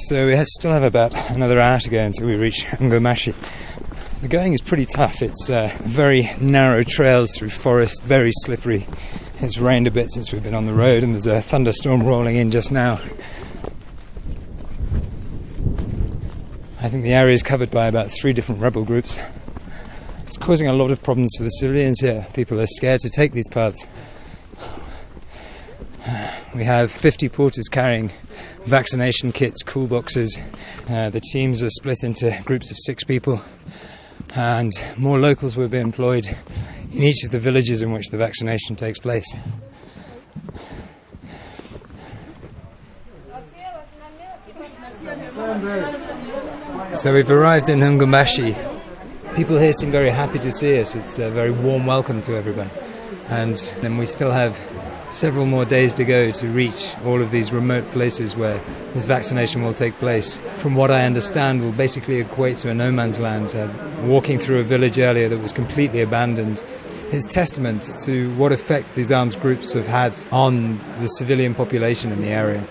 So we still have about another hour to go until we reach Ngomashi. The going is pretty tough. It's very narrow trails through forest, very slippery. It's rained a bit since we've been on the road, and there's a thunderstorm rolling in just now. I think the area is covered by about 3 different rebel groups. It's causing a lot of problems for the civilians here. People are scared to take these paths. We have 50 porters carrying vaccination kits, cool boxes. The teams are split into groups of 6 people, and more locals will be employed in each of the villages in which the vaccination takes place. So we've arrived in Ngomashi. People here seem very happy to see us. It's a very warm welcome to everyone. And then we still have several more days to go to reach all of these remote places where this vaccination will take place. From what I understand, will basically equate to a no man's land. Walking through a village earlier that was completely abandoned is testament to what effect these armed groups have had on the civilian population in the area,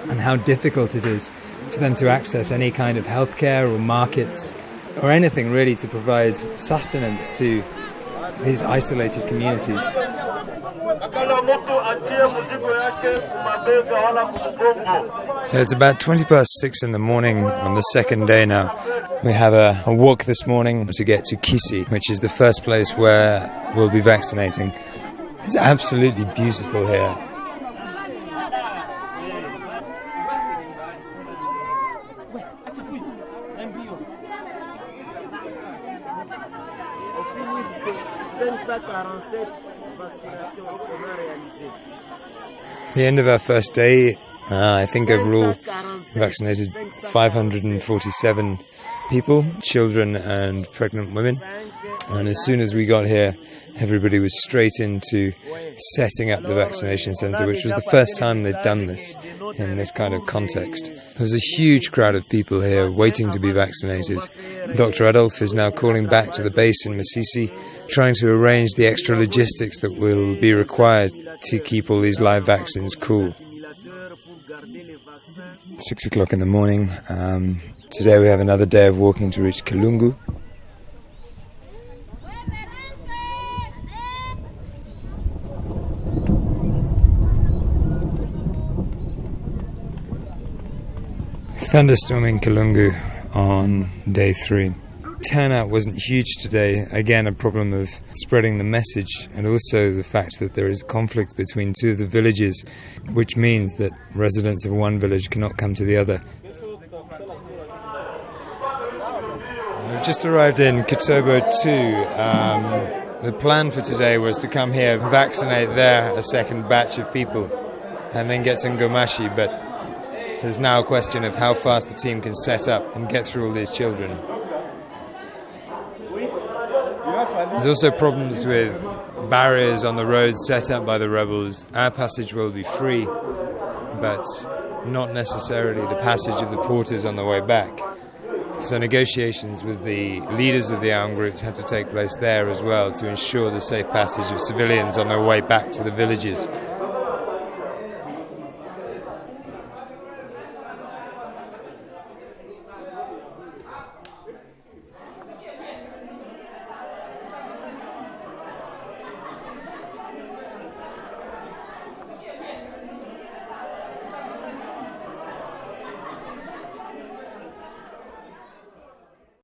and how difficult it is for them to access any kind of healthcare or markets or anything really to provide sustenance to these isolated communities. So it's about 6:20 in the morning on the second day now. We have a walk this morning to get to Kisi, which is the first place where we'll be vaccinating. It's absolutely beautiful here. The end of our first day, I think overall vaccinated 547 people, children and pregnant women. And as soon as we got here, everybody was straight into setting up the vaccination centre, which was the first time they'd done this in this kind of context. There was a huge crowd of people here waiting to be vaccinated. Dr. Adolf is now calling back to the base in Masisi, trying to arrange the extra logistics that will be required to keep all these live vaccines cool. 6 o'clock in the morning. Today we have another day of walking to reach Kalungu. Thunderstorm in Kalungu on day 3. Turnout wasn't huge today. Again, a problem of spreading the message, and also the fact that there is conflict between 2 of the villages, which means that residents of one village cannot come to the other. We've just arrived in Kitobo 2. The plan for today was to come here, vaccinate there a second batch of people, and then get to Ngomashi, but there's now a question of how fast the team can set up and get through all these children. There's also problems with barriers on the roads set up by the rebels. Our passage will be free, but not necessarily the passage of the porters on the way back. So negotiations with the leaders of the armed groups had to take place there as well to ensure the safe passage of civilians on their way back to the villages.